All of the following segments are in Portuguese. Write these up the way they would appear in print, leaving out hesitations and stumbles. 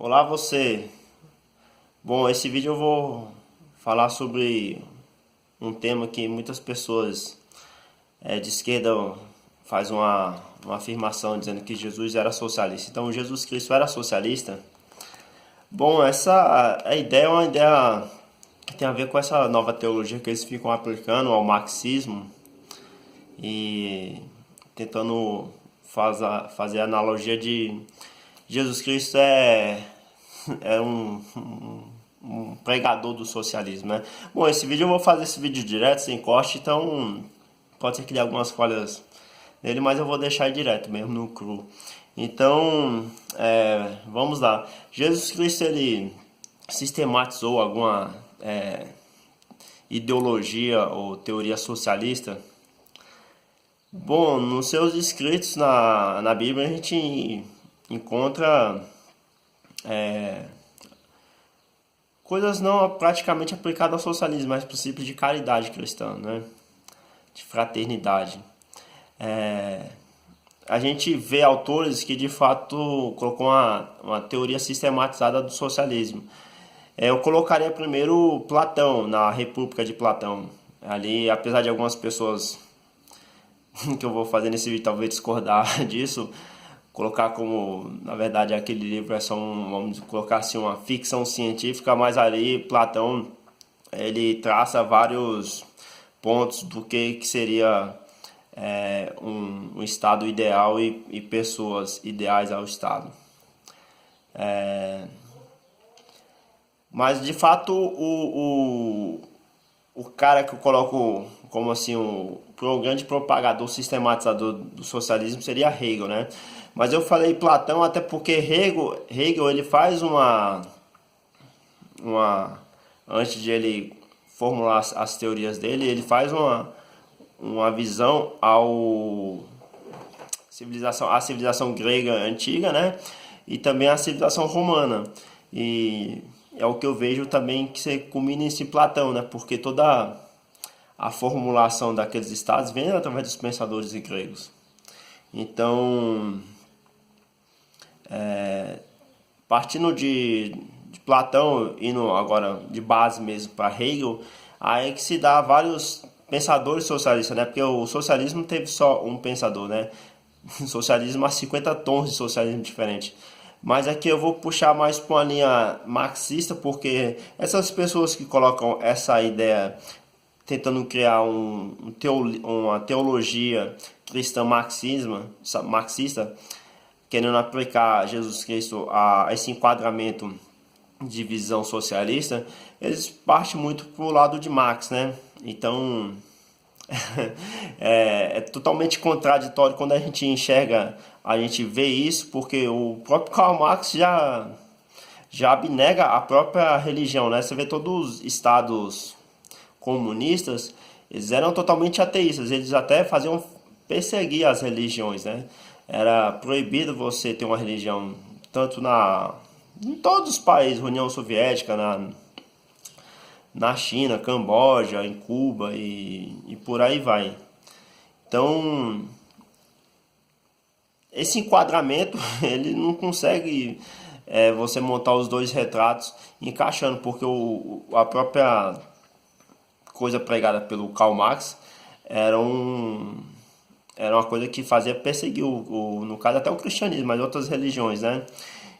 Olá você. Bom, esse vídeo eu vou falar sobre um tema que muitas pessoas de esquerda faz uma afirmação dizendo que Jesus era socialista. Então, Jesus Cristo era socialista? Bom, essa a ideia é uma ideia que tem a ver com essa nova teologia que eles ficam aplicando ao marxismo e tentando fazer a analogia de Jesus Cristo é um pregador do socialismo, né? Bom, esse vídeo eu vou fazer esse vídeo direto, sem corte, então pode ser que dê algumas falhas nele, mas eu vou deixar ele direto mesmo, no cru. Então, vamos lá. Jesus Cristo, ele sistematizou alguma ideologia ou teoria socialista? Bom, nos seus escritos na Bíblia a gente encontra coisas não praticamente aplicadas ao socialismo, mas princípios de caridade cristã, né? De fraternidade. A gente vê autores que de fato colocou uma teoria sistematizada do socialismo. Eu colocaria primeiro Platão, na República de Platão. Ali, apesar de algumas pessoas que eu vou fazer nesse vídeo talvez discordar disso, colocar como, na verdade, aquele livro é só vamos colocar assim, uma ficção científica, mas ali Platão, ele traça vários pontos do que seria um estado ideal e pessoas ideais ao estado. Mas, de fato, o cara que eu coloco como assim o grande propagador sistematizador do socialismo seria Hegel, né? Mas eu falei Platão até porque Hegel ele faz uma antes de ele formular as teorias dele, ele faz uma visão à civilização grega antiga, né? E também à civilização romana. E é o que eu vejo também que você culmina em Platão, né? Porque toda a formulação daqueles estados vem através dos pensadores gregos. Então, partindo de Platão, indo agora de base mesmo para Hegel, aí é que se dá vários pensadores socialistas, né? Porque o socialismo teve só um pensador, né? Socialismo há 50 tons de socialismo diferente. Mas aqui eu vou puxar mais para uma linha marxista, porque essas pessoas que colocam essa ideia tentando criar uma teologia cristã marxista, querendo aplicar Jesus Cristo a esse enquadramento de visão socialista, eles partem muito para o lado de Marx, né? Então, é totalmente contraditório quando a gente enxerga, a gente vê isso, porque o próprio Karl Marx já abnega a própria religião, né? Você vê todos os estados comunistas, eles eram totalmente ateístas, eles até faziam perseguir as religiões, né? Era proibido você ter uma religião, tanto em todos os países, União Soviética, na China, Camboja, em Cuba e por aí vai. Então, esse enquadramento, ele não consegue você montar os dois retratos encaixando, porque a própria coisa pregada pelo Karl Marx era uma coisa que fazia perseguir, no caso, até o cristianismo, mas outras religiões, né?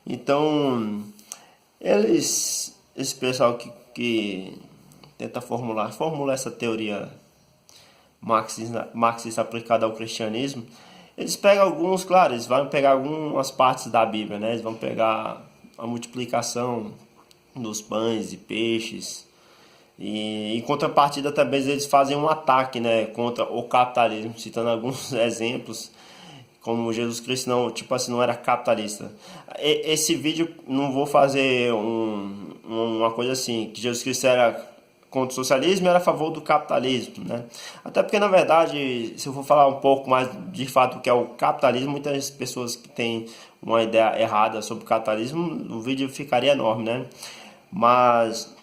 Então, esse pessoal que tenta formula essa teoria marxista aplicada ao cristianismo, eles pegam alguns, claro, eles vão pegar algumas partes da Bíblia, né? Eles vão pegar a multiplicação dos pães e peixes, e em contrapartida também eles fazem um ataque, né, contra o capitalismo, citando alguns exemplos, como Jesus Cristo não, tipo assim, não era capitalista. Esse vídeo não vou fazer uma coisa assim, que Jesus Cristo era contra o socialismo e era a favor do capitalismo, né? Até porque, na verdade, se eu for falar um pouco mais de fato o que é o capitalismo, muitas pessoas que têm uma ideia errada sobre o capitalismo, o vídeo ficaria enorme, né? Mas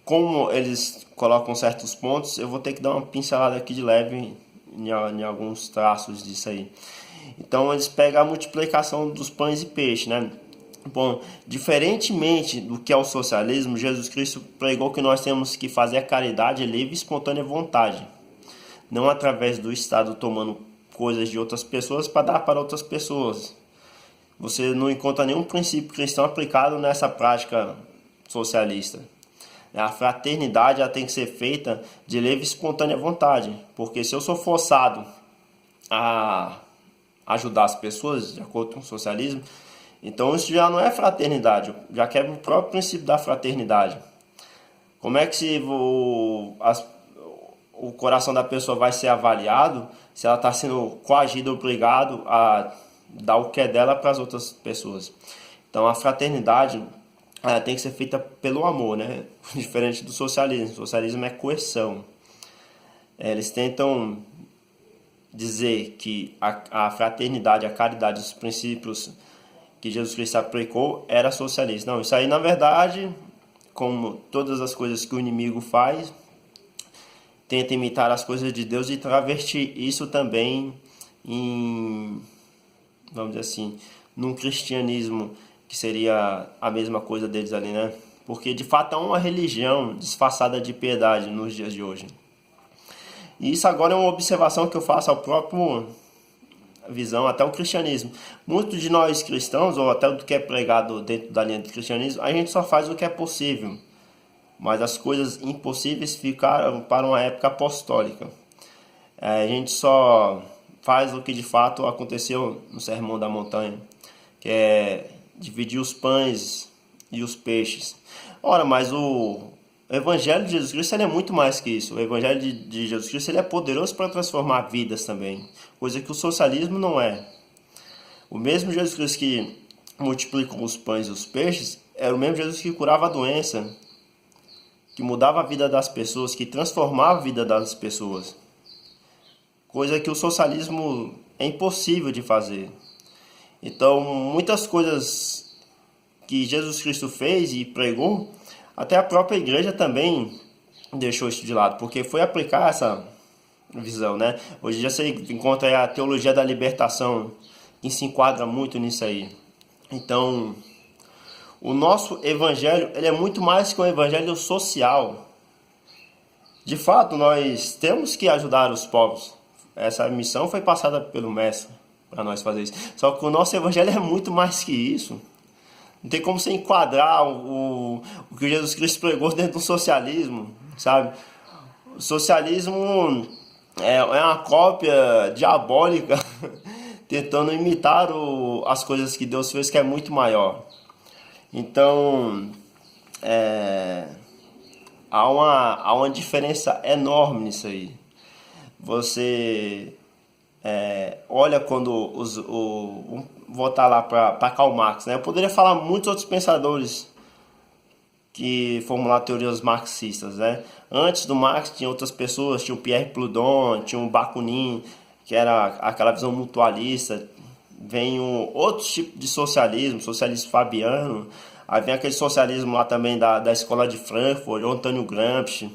como eles colocam certos pontos, eu vou ter que dar uma pincelada aqui de leve em alguns traços disso aí. Então eles pegam a multiplicação dos pães e peixes, né? Bom, diferentemente do que é o socialismo, Jesus Cristo pregou que nós temos que fazer a caridade livre e espontânea vontade, não através do Estado tomando coisas de outras pessoas para dar para outras pessoas. Você não encontra nenhum princípio cristão aplicado nessa prática socialista. A fraternidade ela tem que ser feita de livre e espontânea vontade, porque se eu sou forçado a ajudar as pessoas, de acordo com o socialismo, então isso já não é fraternidade, já quebra o próprio princípio da fraternidade. Como é que o coração da pessoa vai ser avaliado se ela está sendo coagida, obrigado a dar o que é dela para as outras pessoas? Então a fraternidade tem que ser feita pelo amor, né? Diferente do socialismo. O socialismo é coerção. Eles tentam dizer que a fraternidade, a caridade, os princípios que Jesus Cristo aplicou era socialista. Não, isso aí na verdade, como todas as coisas que o inimigo faz, tenta imitar as coisas de Deus e travestir isso também em, vamos dizer assim, num cristianismo que seria a mesma coisa deles ali, né? Porque de fato é uma religião disfarçada de piedade nos dias de hoje. E isso agora é uma observação que eu faço ao próprio visão, até o cristianismo. Muitos de nós cristãos, ou até do que é pregado dentro da linha do cristianismo, a gente só faz o que é possível. Mas as coisas impossíveis ficaram para uma época apostólica. A gente só faz o que de fato aconteceu no Sermão da Montanha, que é dividir os pães e os peixes. Ora, mas o Evangelho de Jesus Cristo ele é muito mais que isso. O Evangelho de Jesus Cristo ele é poderoso para transformar vidas também, coisa que o socialismo não é. O mesmo Jesus Cristo que multiplicou os pães e os peixes era o mesmo Jesus que curava a doença, que mudava a vida das pessoas, que transformava a vida das pessoas, coisa que o socialismo é impossível de fazer. Então, muitas coisas que Jesus Cristo fez e pregou, até a própria igreja também deixou isso de lado, porque foi aplicar essa visão, né? Hoje em dia você encontra a teologia da libertação, que se enquadra muito nisso aí. Então, o nosso evangelho ele é muito mais que um evangelho social. De fato, nós temos que ajudar os povos. Essa missão foi passada pelo Mestre para nós fazer isso. Só que o nosso evangelho é muito mais que isso. Não tem como você enquadrar o que Jesus Cristo pregou dentro do socialismo, sabe? O socialismo é uma cópia diabólica tentando imitar as coisas que Deus fez, que é muito maior. Então, há uma diferença enorme nisso aí. Você olha quando voltar lá para Karl Marx, né? Eu poderia falar muitos outros pensadores que formularam teorias marxistas, né? Antes do Marx tinha outras pessoas, tinha o Pierre Proudhon, tinha o Bakunin, que era aquela visão mutualista. Vem outro tipo de socialismo, socialismo fabiano. Aí vem aquele socialismo lá também da escola de Frankfurt, o Antônio Gramsci.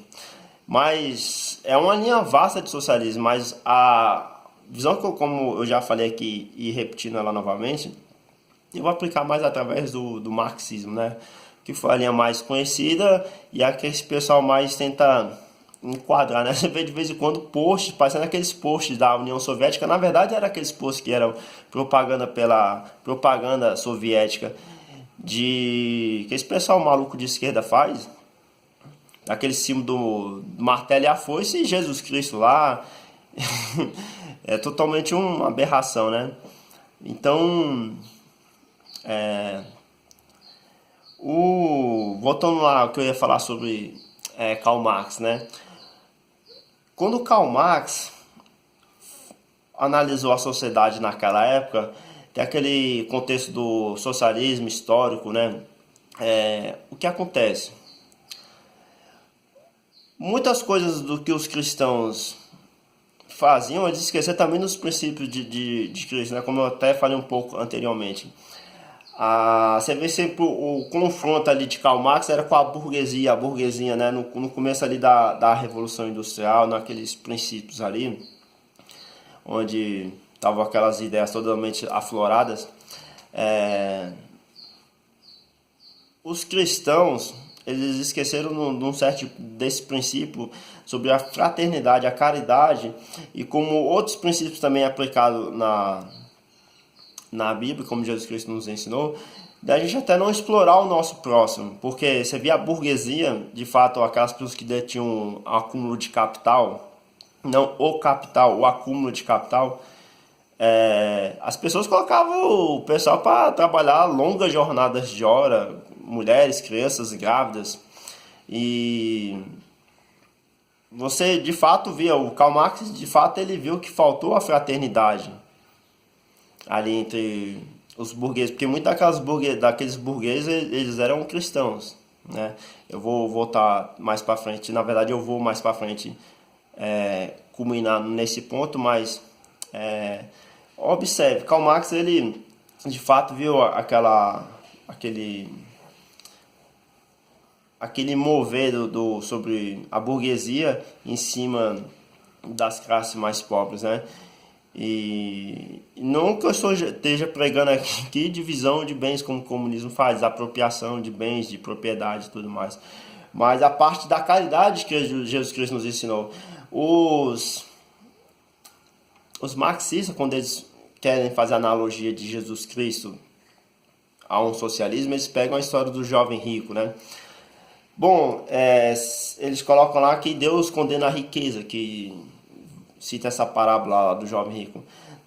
Mas é uma linha vasta de socialismo, mas a visão que como eu já falei aqui e repetindo ela novamente, eu vou aplicar mais através do marxismo, né? Que foi a linha mais conhecida e a que esse pessoal mais tenta enquadrar, né? Você vê de vez em quando posts, parecendo aqueles posts da União Soviética, na verdade eram aqueles posts que eram propaganda pela propaganda soviética que esse pessoal maluco de esquerda faz, aquele símbolo do martelo e a foice e Jesus Cristo lá. É totalmente uma aberração, né? Então, voltando lá, o que eu ia falar sobre Karl Marx, né? Quando Karl Marx analisou a sociedade naquela época, tem aquele contexto do socialismo histórico, né? O que acontece? Muitas coisas do que os cristãos faziam eles esquecer também dos princípios de Cristo, né? Como eu até falei um pouco anteriormente. Você vê sempre o confronto ali de Karl Marx era com a burguesia, né? No começo ali da Revolução Industrial, naqueles princípios ali, onde estavam aquelas ideias totalmente afloradas. os cristãos, eles esqueceram num certo desse princípio sobre a fraternidade, a caridade, e como outros princípios também aplicados na Bíblia, como Jesus Cristo nos ensinou, da gente até não explorar o nosso próximo, porque você via a burguesia, de fato, aquelas pessoas que detinham um acúmulo de capital, não o capital, o acúmulo de capital, as pessoas colocavam o pessoal para trabalhar longas jornadas de hora, mulheres, crianças, grávidas, e você de fato via, o Karl Marx de fato ele viu que faltou a fraternidade ali entre os burgueses, porque muitos daqueles burgueses eles eram cristãos, né? Eu vou voltar mais para frente, na verdade eu vou mais para frente culminar nesse ponto, mas observe, Karl Marx ele de fato viu aquele mover sobre a burguesia em cima das classes mais pobres, né? E não que eu esteja pregando aqui divisão de bens como o comunismo faz, apropriação de bens, de propriedade e tudo mais, mas a parte da caridade que Jesus Cristo nos ensinou. Os marxistas, quando eles querem fazer a analogia de Jesus Cristo a um socialismo, eles pegam a história do jovem rico, né? Bom, eles colocam lá que Deus condena a riqueza, que cita essa parábola lá do jovem rico.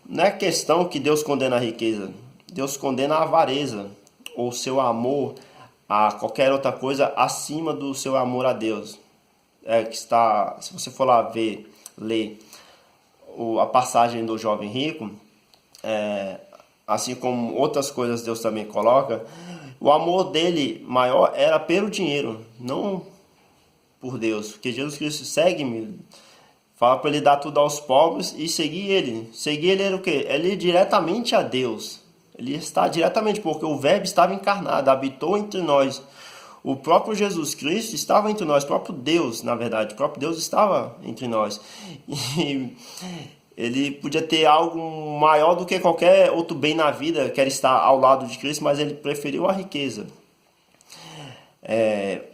Não é questão que Deus condena a riqueza, Deus condena a avareza, ou seu amor a qualquer outra coisa acima do seu amor a Deus. Que está, se você for lá ler a passagem do jovem rico, assim como outras coisas Deus também coloca, o amor dele maior era pelo dinheiro, não por Deus, porque Jesus Cristo segue-me, fala para ele dar tudo aos pobres e seguir ele. Seguir ele era o quê? Ele ir diretamente a Deus. Ele está diretamente, porque o Verbo estava encarnado, habitou entre nós. O próprio Jesus Cristo estava entre nós, o próprio Deus, na verdade, o próprio Deus estava entre nós. E ele podia ter algo maior do que qualquer outro bem na vida, que era estar ao lado de Cristo, mas ele preferiu a riqueza.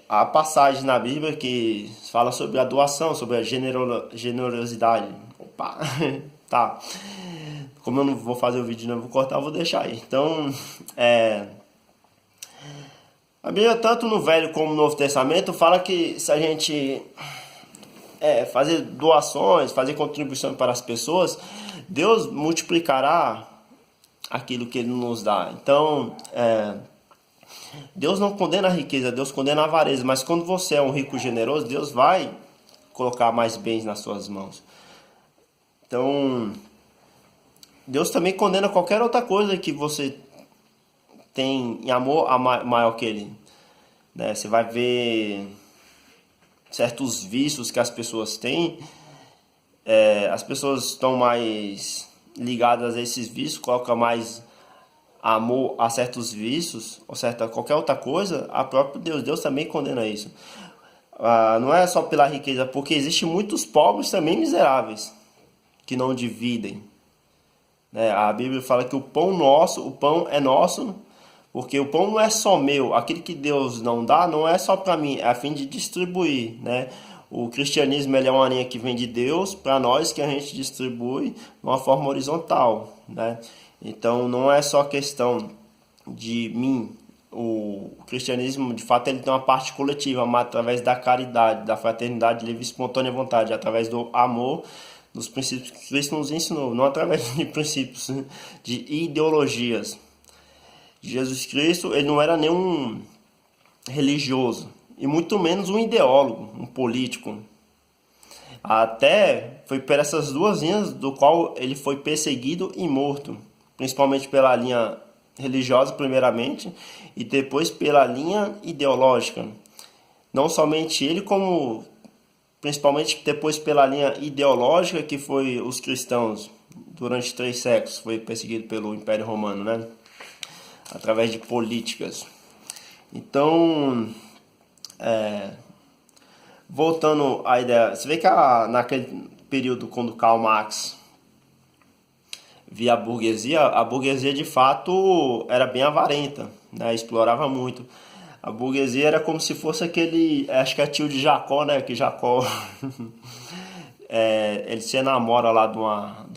A passagem na Bíblia que fala sobre a doação, sobre a generosidade. Opa, tá. Como eu não vou fazer o vídeo, não vou cortar, eu vou deixar aí. Então, a Bíblia, tanto no Velho como no Novo Testamento, fala que se a gente fazer doações, fazer contribuições para as pessoas, Deus multiplicará aquilo que Ele nos dá. Então, Deus não condena a riqueza, Deus condena a avareza, mas quando você é um rico generoso, Deus vai colocar mais bens nas suas mãos. Então, Deus também condena qualquer outra coisa que você tem em amor maior que Ele, né? Você vai ver certos vícios que as pessoas têm, as pessoas estão mais ligadas a esses vícios, colocam mais amor a certos vícios, ou qualquer outra coisa, a próprio Deus também condena isso. Não é só pela riqueza, porque existem muitos pobres também miseráveis, que não dividem. A Bíblia fala que o pão é nosso, porque o pão não é só meu, aquele que Deus não dá não é só para mim, é a fim de distribuir, né? O cristianismo ele é uma linha que vem de Deus para nós, que a gente distribui de uma forma horizontal, né? Então não é só questão de mim. O cristianismo, de fato, ele tem uma parte coletiva, mas através da caridade, da fraternidade, livre e espontânea vontade, através do amor, dos princípios que Cristo nos ensinou, não através de princípios de ideologias. Jesus Cristo, ele não era nenhum religioso, e muito menos um ideólogo, um político. Até foi por essas duas linhas do qual ele foi perseguido e morto, principalmente pela linha religiosa primeiramente e depois pela linha ideológica. Não somente ele, como principalmente depois pela linha ideológica, que foi os cristãos durante 3 séculos, foi perseguido pelo Império Romano, né? Através de políticas. Então, voltando à ideia, você vê que naquele período quando Karl Marx via a burguesia de fato era bem avarenta, né? Explorava muito. A burguesia era como se fosse aquele, acho que é tio de Jacó, né? Que Jacó, ele se enamora lá de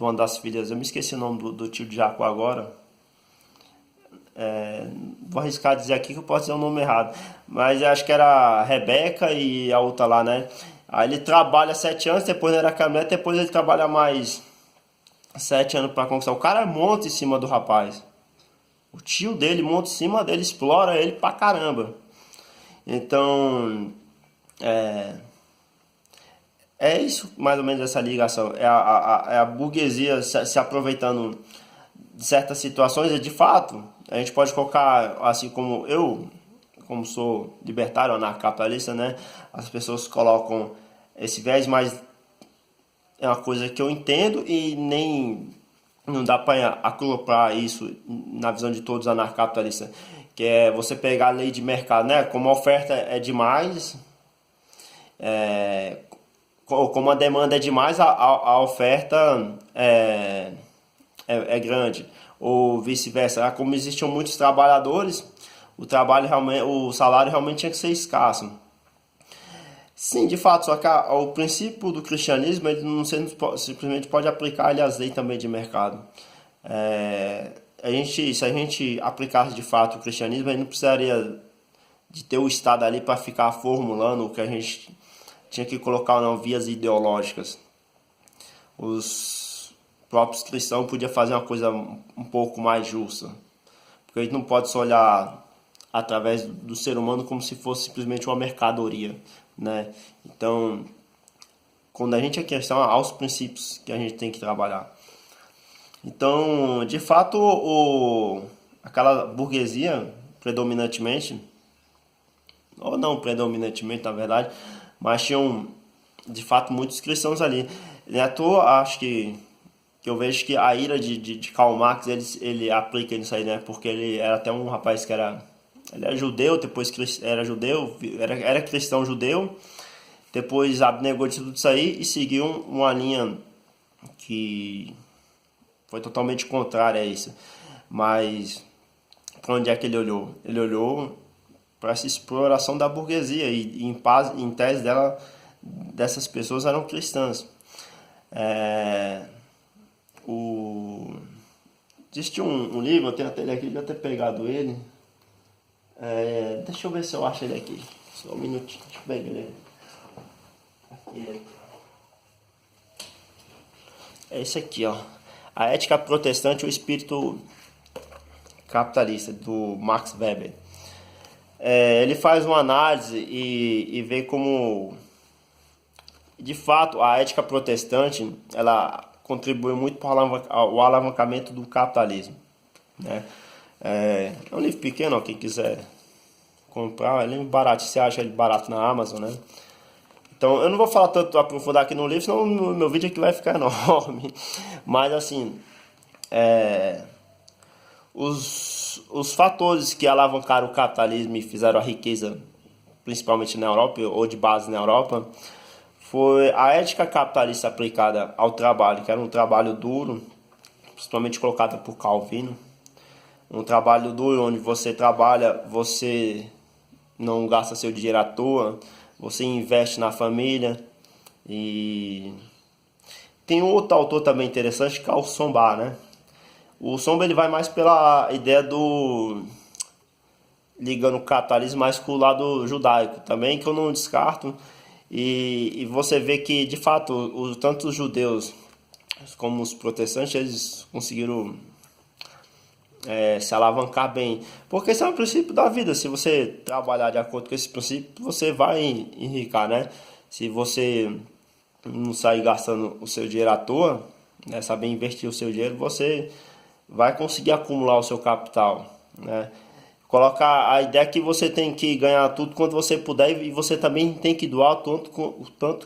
uma das filhas. Eu me esqueci o nome do tio de Jacó agora. Vou arriscar dizer aqui que eu posso dizer o nome errado. Mas eu acho que era a Rebeca e a outra lá, né? Aí ele trabalha 7 anos, depois ele era caminhonete, depois ele trabalha mais 7 anos para conquistar. O cara monta em cima do rapaz. O tio dele monta em cima dele, explora ele pra caramba. Então, é isso mais ou menos essa ligação. É a burguesia se aproveitando de certas situações. E de fato, a gente pode colocar, assim como eu, como sou libertário, anarcapitalista, né? As pessoas colocam esse viés, mas é uma coisa que eu entendo e nem não dá para acoplar isso na visão de todos os anarcapitalistas, que é você pegar a lei de mercado, né? Como a oferta é demais, como a demanda é demais, a oferta é grande, ou vice-versa. Como existiam muitos trabalhadores, o salário realmente tinha que ser escasso. Sim, de fato, só que o princípio do cristianismo ele não simplesmente pode aplicar ele às leis também de mercado. Se a gente aplicasse de fato o cristianismo, a gente não precisaria de ter o Estado ali para ficar formulando o que a gente tinha que colocar não vias ideológicas. Os próprios cristãos podiam fazer uma coisa um pouco mais justa, porque a gente não pode só olhar através do ser humano como se fosse simplesmente uma mercadoria, né? Então, quando a gente é questão aos princípios que a gente tem que trabalhar. Então, de fato, aquela burguesia predominantemente, ou não predominantemente na verdade, mas tinham de fato muitos cristãos ali. Não é à toa, acho que eu vejo que a ira de Karl Marx ele aplica nisso aí, né? Porque ele era até um rapaz que ele era judeu, depois era judeu, era cristão judeu, depois abnegou de tudo isso aí e seguiu uma linha que foi totalmente contrária a isso. Mas para onde é que ele olhou? Ele olhou para essa exploração da burguesia e em tese dessas pessoas eram cristãs. Existe um livro, eu tenho até ele aqui, devia ter pegado ele. Deixa eu ver se eu acho ele aqui. Só um minutinho, deixa eu pegar ele. Aqui. É esse aqui, ó. A Ética Protestante e o Espírito Capitalista, do Max Weber. Ele faz uma análise e vê como, de fato, a ética protestante ela contribui muito para o alavancamento do capitalismo, né? É um livro pequeno, ó, quem quiser comprar, ele é barato, você acha ele barato na Amazon, né? Então, eu não vou falar tanto, aprofundar aqui no livro, senão o meu vídeo aqui vai ficar enorme. Mas, assim, os fatores que alavancaram o capitalismo e fizeram a riqueza, principalmente na Europa, ou de base na Europa, foi a ética capitalista aplicada ao trabalho, que era um trabalho duro, principalmente colocada por Calvino. Um trabalho duro onde você trabalha, você não gasta seu dinheiro à toa, você investe na família. E tem outro autor também interessante que é o Sombar, né? O Sombar ele vai mais pela ideia do ligando o capitalismo mais com o lado judaico também, que eu não descarto. E você vê que de fato tanto os judeus como os protestantes eles conseguiram se alavancar bem, porque esse é um princípio da vida. Se você trabalhar de acordo com esse princípio, você vai enricar, né? Se você não sair gastando o seu dinheiro à toa, né? Saber investir o seu dinheiro, você vai conseguir acumular o seu capital, né? Colocar a ideia que você tem que ganhar tudo quanto você puder e você também tem que doar tanto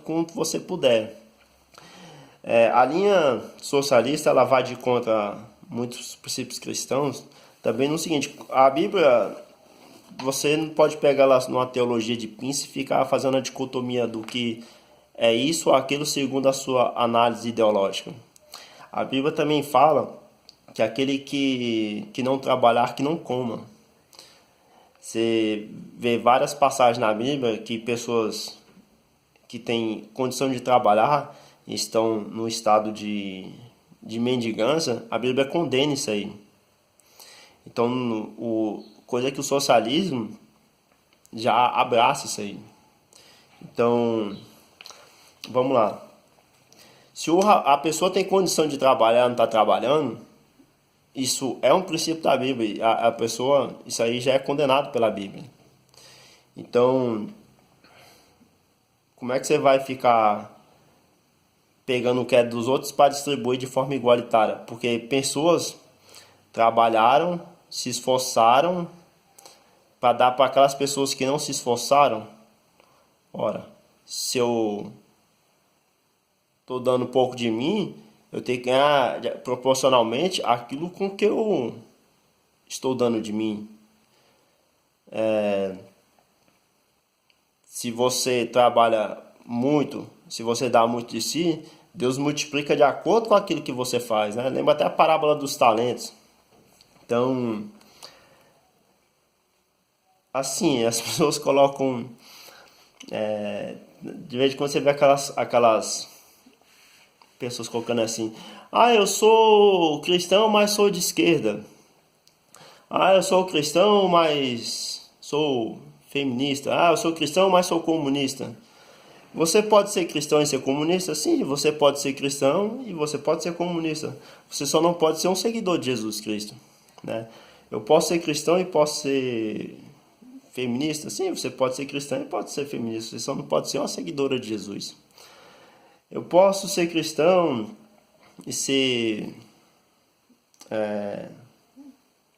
quanto você puder. A linha socialista ela vai de contra muitos princípios cristãos também no seguinte: a Bíblia você não pode pegar ela numa teologia de pinça e ficar fazendo a dicotomia do que é isso ou aquilo segundo a sua análise ideológica. A Bíblia também fala que aquele que não trabalhar, que não coma. Você vê várias passagens na Bíblia que pessoas que têm condição de trabalhar e estão no estado de mendigância, a Bíblia condena isso aí. Então, coisa que o socialismo já abraça isso aí. Então, vamos lá. Se a pessoa tem condição de trabalhar e não está trabalhando, isso é um princípio da Bíblia. A pessoa, isso aí já é condenado pela Bíblia. Então, como é que você vai ficar pegando o que é dos outros para distribuir de forma igualitária? Porque pessoas trabalharam, se esforçaram para dar para aquelas pessoas que não se esforçaram. Ora, se eu estou dando um pouco de mim, eu tenho que ganhar proporcionalmente aquilo com que eu estou dando de mim. Se você trabalha muito, se você dá muito de si, Deus multiplica de acordo com aquilo que você faz, né? Lembra até a parábola dos talentos. Então, assim, as pessoas colocam. De vez em quando você vê aquelas pessoas colocando assim: ah, eu sou cristão, mas sou de esquerda. Ah, eu sou cristão, mas sou feminista. Ah, eu sou cristão, mas sou comunista. Você pode ser cristão e ser comunista? Sim, você pode ser cristão e você pode ser comunista. Você só não pode ser um seguidor de Jesus Cristo, né? Eu posso ser cristão e posso ser feminista? Sim, você pode ser cristão e pode ser feminista. Você só não pode ser uma seguidora de Jesus. Eu posso ser cristão e ser...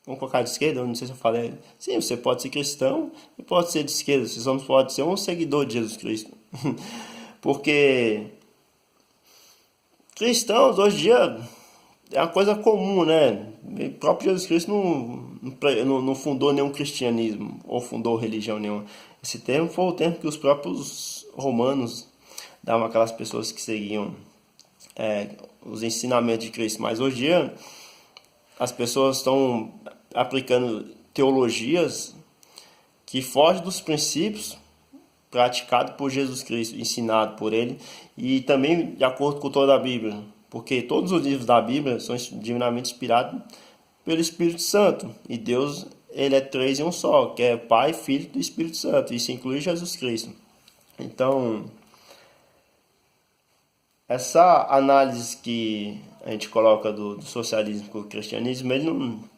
vamos colocar de esquerda, eu não sei se eu falei. Sim, você pode ser cristão e pode ser de esquerda. Você só não pode ser um seguidor de Jesus Cristo. Porque cristãos hoje em dia é uma coisa comum, né? O próprio Jesus Cristo não fundou nenhum cristianismo ou fundou religião nenhuma. Esse termo foi o termo que os próprios romanos davam aquelas pessoas que seguiam os ensinamentos de Cristo. Mas hoje em dia as pessoas estão aplicando teologias que fogem dos princípios praticados por Jesus Cristo, ensinado por ele, e também de acordo com toda a Bíblia, porque todos os livros da Bíblia são divinamente inspirados pelo Espírito Santo, e Deus, ele é três em um só, que é Pai, Filho e Espírito Santo, isso inclui Jesus Cristo. Então, essa análise que a gente coloca do socialismo com o cristianismo, ele não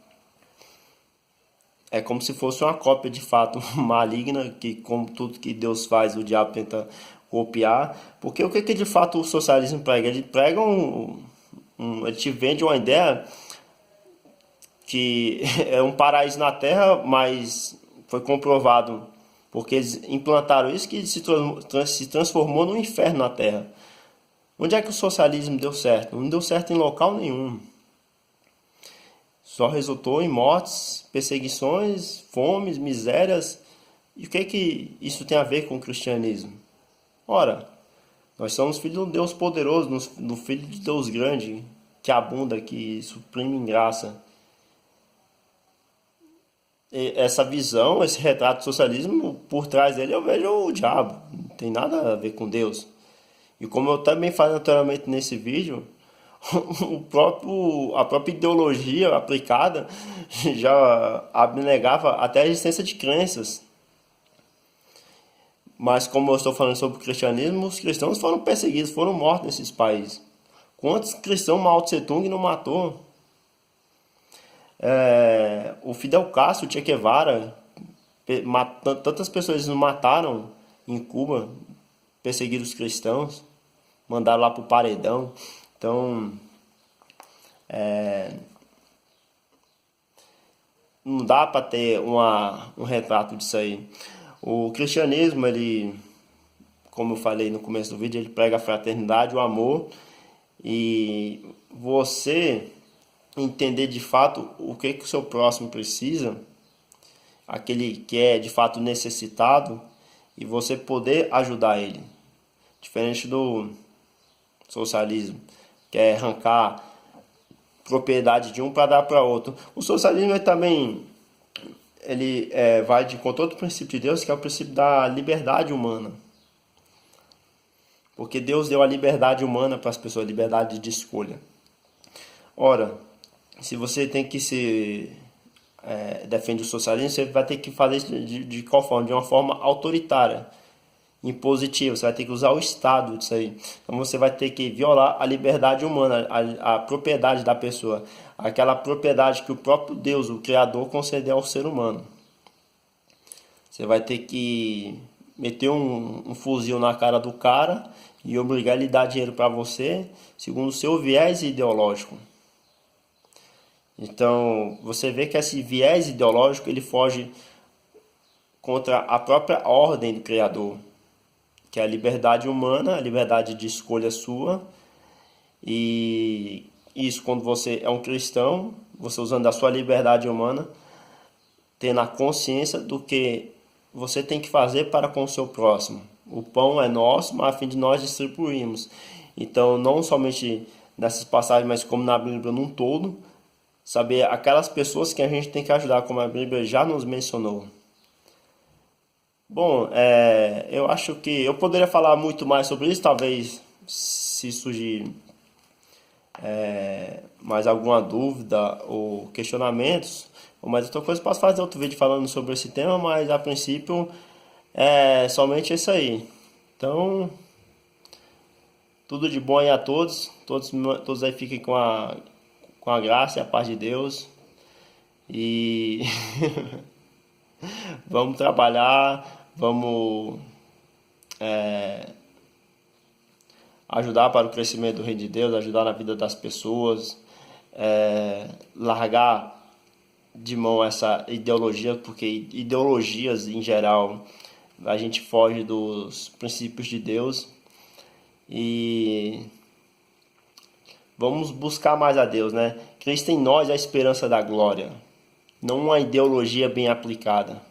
é como se fosse uma cópia de fato maligna, que como tudo que Deus faz, o diabo tenta copiar. Porque o que de fato o socialismo prega? Ele prega ele te vende uma ideia que é um paraíso na Terra, mas foi comprovado, porque eles implantaram isso, que se transformou num inferno na Terra. Onde é que o socialismo deu certo? Não deu certo em local nenhum. Só resultou em mortes, perseguições, fomes, misérias. E o que isso tem a ver com o cristianismo? Ora, nós somos filhos de um Deus poderoso, do Filho de Deus grande, que abunda, que suprime em graça. E essa visão, esse retrato do socialismo, por trás dele eu vejo o diabo. Não tem nada a ver com Deus. E como eu também falei naturalmente nesse vídeo, a própria ideologia aplicada já abnegava até a existência de crenças. Mas como eu estou falando sobre o cristianismo, os cristãos foram perseguidos, foram mortos nesses países. Quantos cristãos Mao Tse Tung não matou? O Fidel Castro, o Che Guevara, tantas pessoas eles não mataram em Cuba, perseguiram os cristãos, mandaram lá pro paredão. Então, não dá para ter um retrato disso aí. O cristianismo, ele, como eu falei no começo do vídeo, ele prega a fraternidade, o amor, e você entender de fato o que o seu próximo precisa, aquele que é de fato necessitado, e você poder ajudar ele. Diferente do socialismo, que é arrancar propriedade de um para dar para outro. O socialismo também ele vai de contra outro princípio de Deus, que é o princípio da liberdade humana. Porque Deus deu a liberdade humana para as pessoas, liberdade de escolha. Ora, se você tem que se defende o socialismo, você vai ter que fazer isso de qual forma? De uma forma autoritária, impositiva. Você vai ter que usar o Estado disso aí. Então você vai ter que violar a liberdade humana, a propriedade da pessoa, aquela propriedade que o próprio Deus, o Criador, concedeu ao ser humano. Você vai ter que meter um fuzil na cara do cara e obrigar ele a dar dinheiro para você, segundo o seu viés ideológico. Então, você vê que esse viés ideológico ele foge contra a própria ordem do Criador, que é a liberdade humana, a liberdade de escolha sua. E isso, quando você é um cristão, você usando a sua liberdade humana, tendo a consciência do que você tem que fazer para com o seu próximo. O pão é nosso, mas a fim de nós distribuirmos. Então, não somente nessas passagens, mas como na Bíblia num todo, saber aquelas pessoas que a gente tem que ajudar, como a Bíblia já nos mencionou. Bom, eu acho que eu poderia falar muito mais sobre isso, talvez se surgir mais alguma dúvida ou questionamentos, ou mais outra coisa, posso fazer outro vídeo falando sobre esse tema, mas a princípio é somente isso aí. Então, tudo de bom aí a todos, todos aí fiquem com a graça e a paz de Deus. E vamos trabalhar, vamos ajudar para o crescimento do reino de Deus, ajudar na vida das pessoas, largar de mão essa ideologia, porque ideologias em geral a gente foge dos princípios de Deus e vamos buscar mais a Deus, né? Cristo em nós é a esperança da glória, não uma ideologia bem aplicada.